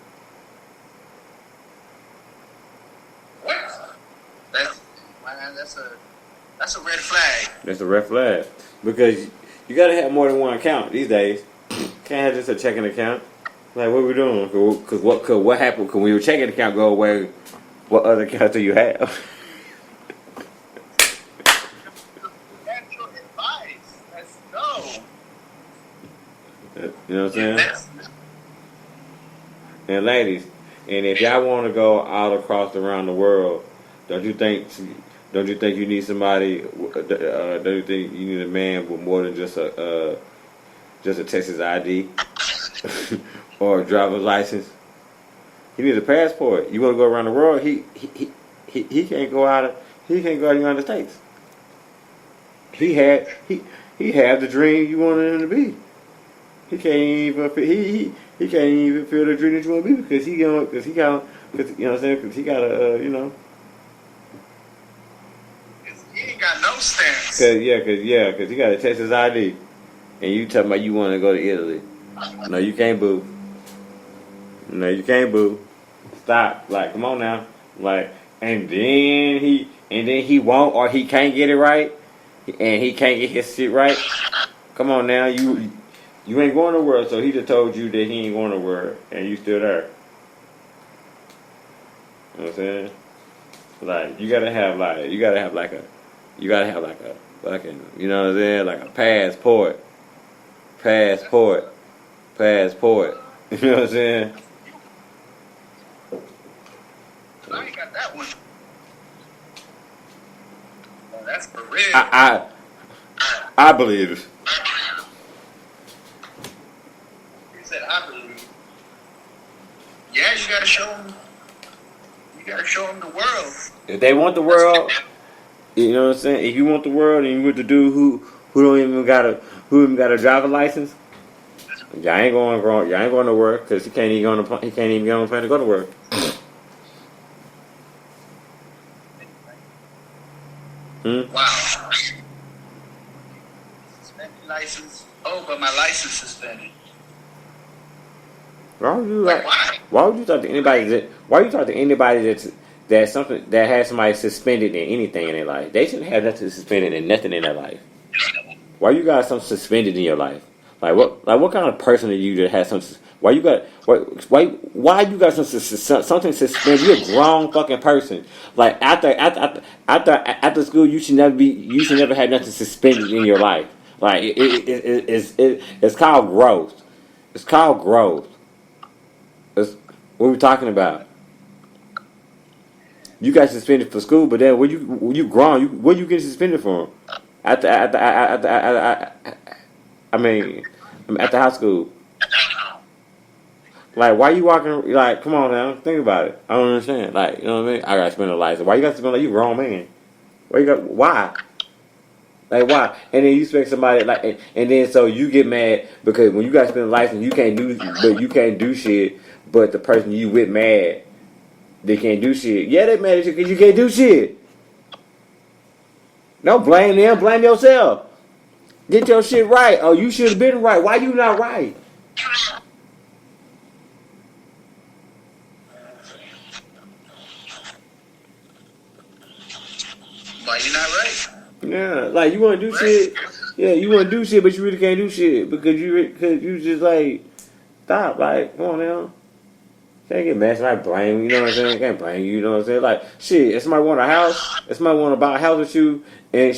That's a red flag. That's a red flag because you gotta have more than one account these days. Can't have just a checking account. Like what we doing? Cause what happened? Cause when your checking account go away, what other accounts do you have? That's your advice. Let's go. You know what I'm saying? And ladies, and if y'all want to go all across around the world, don't you think you need somebody? Don't you think you need a man with more than just a Texas ID or a driver's license? He needs a passport. You want to go around the world? He can't go out. He can't go to the United States. He had the dream you wanted him to be. He can't even he can't even feel the dream that you want to be because he got because you know what I'm saying, because he got a you know. He ain't got no stance. Cause he got to test his ID, and you talking about you want to go to Italy. No, you can't, boo. No, you can't, boo. Stop. Like, come on now. Like, and then he won't or he can't get it right, and he can't get his shit right. Come on now, you ain't going nowhere. So he just told you that he ain't going nowhere, and you still there. You know what I'm saying? Like, you gotta have like a fucking, you know what I'm saying, like a passport. You know what I'm saying? I ain't got that one. Oh, that's for real. I believe it. He said, I believe. Yeah, you gotta show them. You gotta show them the world. If they want the world, you know what I'm saying. If you want the world, and you want the dude who even got a driver license, y'all ain't going to work because he can't even get on the plane to go to work. Wow. Suspended license. Oh, but my license suspended. Why would you talk to anybody that's something that has somebody suspended in anything in their life? They shouldn't have nothing suspended in nothing in their life. Why you got something suspended in your life? What kind of person are you that has something? Why you got something suspended? You're a grown fucking person. Like after school, you should never have nothing suspended in your life. Like it's called growth. It's called growth. What we talking about? You got suspended for school, but then when you grown, what you get suspended for? At high school. Like, why you walking? Like, come on now, think about it. I don't understand. Like, you know what I mean? I got suspended a license. Why you got suspended? Like, you grown man. Why? Like, why? And then you expect somebody and then so you get mad because when you got suspended a license, you can't do shit. But the person you with mad, they can't do shit. Yeah, they mad at you because you can't do shit. Don't blame them. Blame yourself. Get your shit right. Oh, you should have been right. Why you not right? Why you not right? Yeah, like you want to do shit. Yeah, you want to do shit, but you really can't do shit because you just like stop. Like, come on now. Can't get mad. Somebody blame you. You know what I'm saying? Can't blame you. You know what I'm saying? Like, shit. If somebody want a house, if somebody want to buy a house with you, and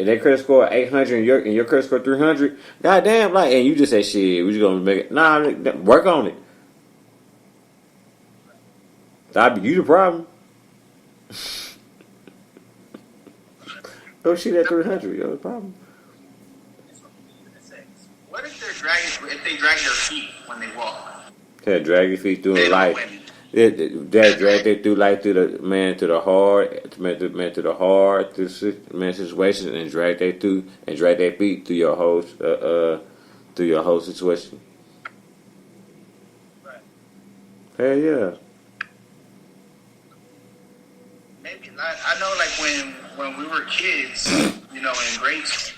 their credit score 800 and your credit score 300, goddamn, like, and you just say shit. We just gonna make it. Nah, work on it. You the problem. Go shit at 300. You're the problem. What if they drag their feet when they walk? Yeah, drag your feet through the life. That drag their through life through the hard situation and drag their feet through your whole situation. Right. Hell yeah. Maybe I know, like when we were kids, you know, in grade school.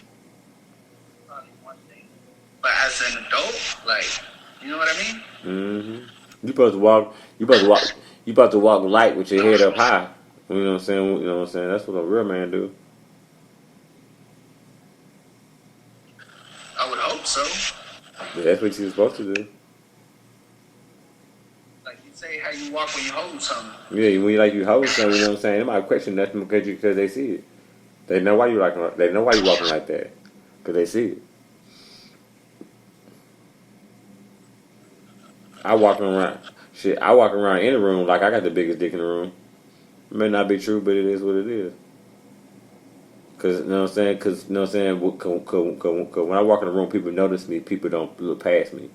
But as an adult, like, you know what I mean? Mm-hmm. You supposed to walk light with your head up high. You know what I'm saying? You know what I'm saying? That's what a real man do. I would hope so. But that's what you're supposed to do. Like you say, how you walk when you hold something. Yeah, when you hold something, you know what I'm saying? They might question nothing because they see it. They know why you walking like that because they see it. I walk around in the room like I got the biggest dick in the room. It may not be true, but it is what it is. Cause you know what I'm saying? Cause you know what I'm saying? Cause when I walk in the room, people notice me. People don't look past me.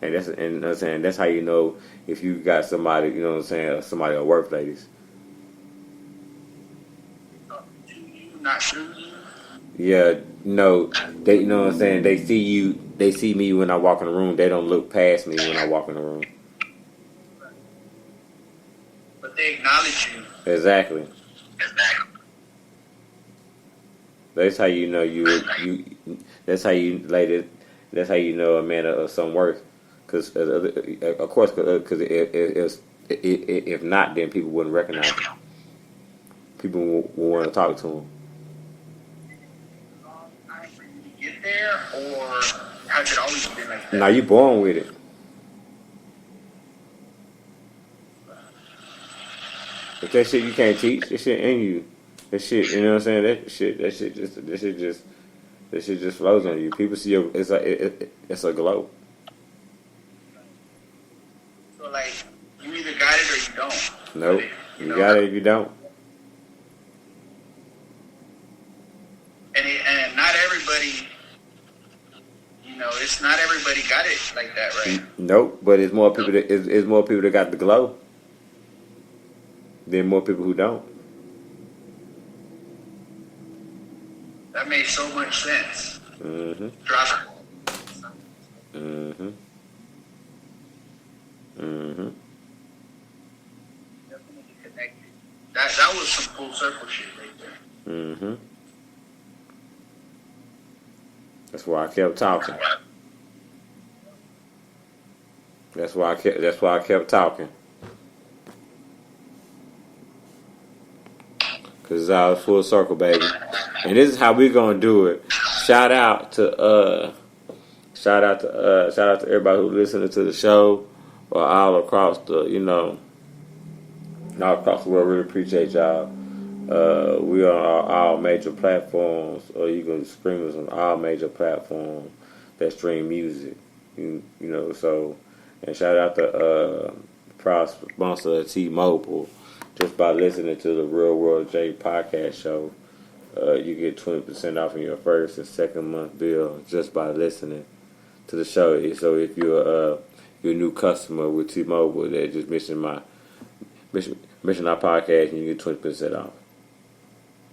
And you know what I'm saying? That's how you know if you got somebody. You know what I'm saying? Somebody at work, ladies. not through you. Yeah, no, they, you know what I'm saying? They see me when I walk in the room. They don't look past me when I walk in the room. But they acknowledge you. Exactly. That's how you know you. That's how you lady. That's how you know a man of some worth. Because of course, because if not, then people wouldn't recognize him. People will want to talk to him. Time for you to get there, or has it always been like that? Now you born with it. If that shit you can't teach, that shit in you. That shit, you know what I'm saying? That shit just flows on you. People see your, it's a glow. So like, you either got it or you don't. Nope, you got it if you don't. And not everybody, it's not everybody got it like that, right? Nope, but it's more people that it's more people that got the glow than more people who don't. That made so much sense. Mm-hmm. Drop it. Mm-hmm. Mm-hmm. Definitely connected. That was some full circle shit right there. Mm-hmm. That's why I kept talking. That's why I kept talking. Cause it's all full circle, baby. And this is how we gonna do it. Shout out to everybody who listening to the show, or all across the all across the world. Really appreciate y'all. We are on all major platforms, or you can stream us on all major platforms that stream music. So, and shout out to proud sponsor of T-Mobile. Just by listening to the Real World J podcast show, you get 20% off in your first and second month bill just by listening to the show. So if you're a new customer with T-Mobile that just mention our podcast, and you get 20% off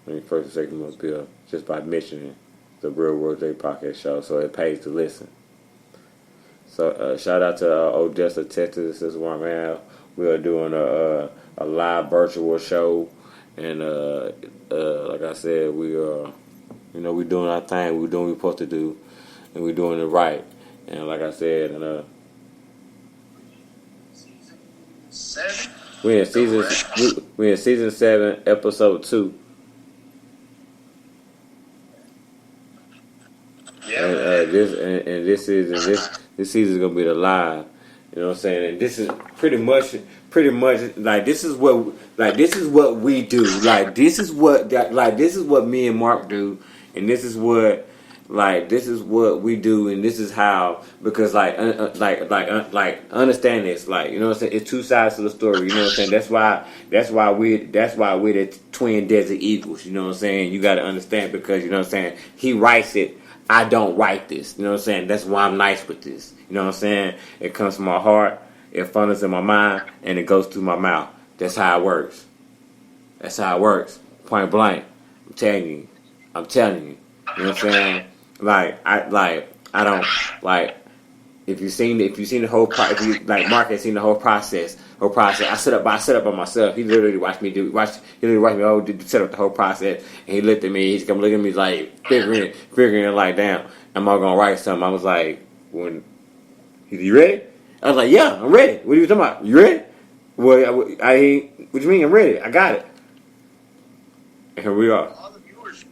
on your first and second month bill just by mentioning the Real World J podcast show. So it pays to listen. So shout out to Odessa, Texas. This is where I'm at. We are doing a live virtual show, and like I said, we are, we doing our thing. We're doing what we're supposed to do, and we're doing it right. And like I said, Season 7. we're in season 7, episode 2. Yeah. And this season is gonna be the live. You know what I'm saying? And this is pretty much like this is what we do. This is what me and Mark do, and this is what we do, and this is how, because understand this, you know what I'm saying? It's two sides to the story. You know what I'm saying? That's why we're the twin Desert Eagles. You know what I'm saying? You got to understand, because you know what I'm saying. He writes it. I don't write this. You know what I'm saying? That's why I'm nice with this. You know what I'm saying? It comes from my heart, it funnels in my mind, and it goes through my mouth. That's how it works. Point blank. I'm telling you. You know what I'm saying? I don't if you seen the whole Mark has seen the whole process. I set up by myself. He literally watched me set up the whole process, and he looked at me. He's come looking at me like figuring it like, damn, am I gonna write something? I was like, you ready? I was like, yeah, I'm ready. What are you talking about? You ready? Well, what do you mean? I'm ready. I got it. And here we are. All the viewers,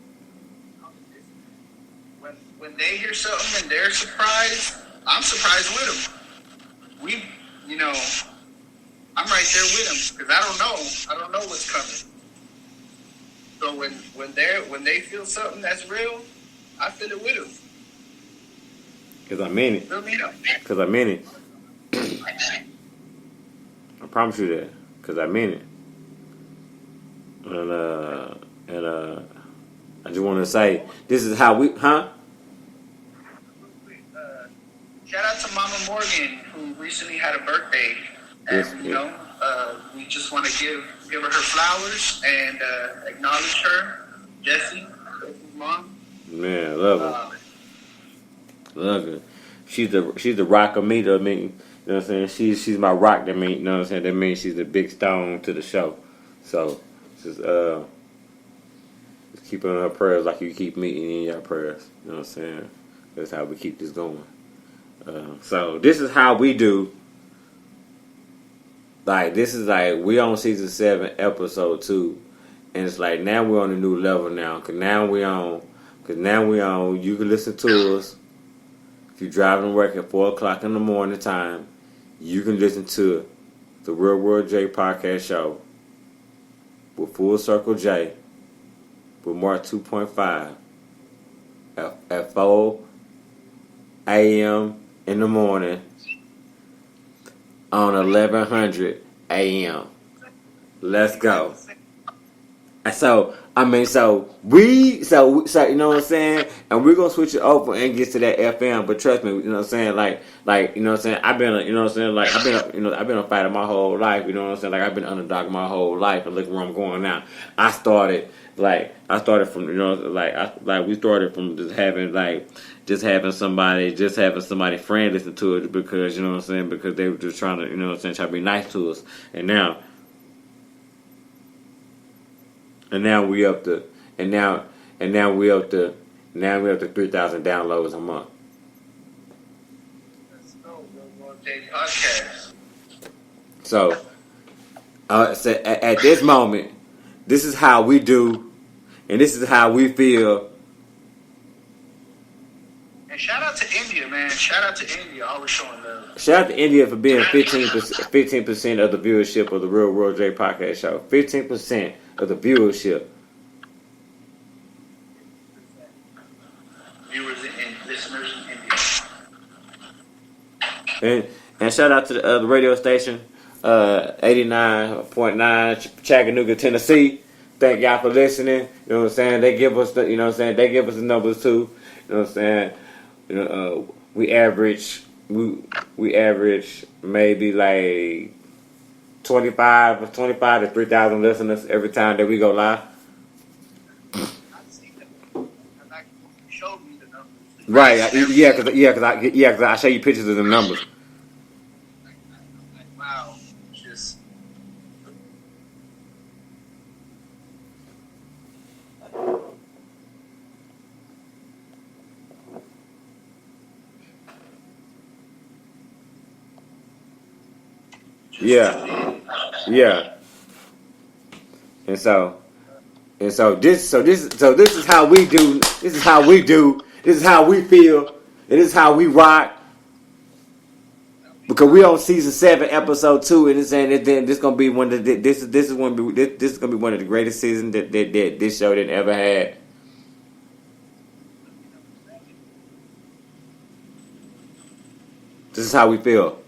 when they hear something and they're surprised, I'm surprised with them. I'm right there with them, because I don't know what's coming. So when they feel something that's real, I feel it with them. Because I mean it. Because I mean it. I promise you that. Because I mean it. And I just want to say, this is how we, Shout out to Mama Morgan, who recently had a birthday. And, we just want to give her flowers and acknowledge her. Jesse's mom. Man, love her. Love her. She's the rock of me. I mean, you know what I'm saying? She's my rock. That mean, you know what I'm saying? That means she's the big stone to the show. So just keep her in her prayers like you keep me in your prayers. You know what I'm saying? That's how we keep this going. So this is how we do. Like this is like we on season 7, episode 2, and it's like now we're on a new level now. Cause now we on. You can listen to us. If you're driving to work at 4 o'clock in the morning time, you can listen to the Real World J podcast show with Full Circle J with Mark 2.5 at 4 a.m. in the morning on 1100 a.m. Let's go. So you know what I'm saying, and we're gonna switch it over and get to that FM. But trust me, you know what I'm saying, like you know what I'm saying. I've been a fighter my whole life. You know what I'm saying, like I've been underdog my whole life, and look where I'm going now. I started from we started from just having somebody friend listen to it because you know what I'm saying, because they were just trying to, you know what I'm saying, try to be nice to us, and now we up to 3,000 downloads a month. So at this moment, this is how we do, and this is how we feel. And shout out to India, man. Shout out to India, always showing love. Shout out to India for being 15% of the viewership of the Real World J podcast show. 15% of the viewership. Viewers and listeners in India. And shout out to the radio station, 89.9 Chattanooga, Tennessee. Thank y'all for listening. You know what I'm saying? They give us the numbers too. You know what I'm saying? We average maybe like 25 to 3,000 listeners every time that we go live. I've seen them. You showed me the numbers. Right? Cause I show you pictures of the numbers. Like, wow, just. Yeah. And so this is how we do. This is how we do. This is how we feel. And this is how we rock. Because we on season 7, episode 2, and it's saying that this is gonna be one of the this is gonna be one of the greatest seasons that this show didn't ever had. This is how we feel.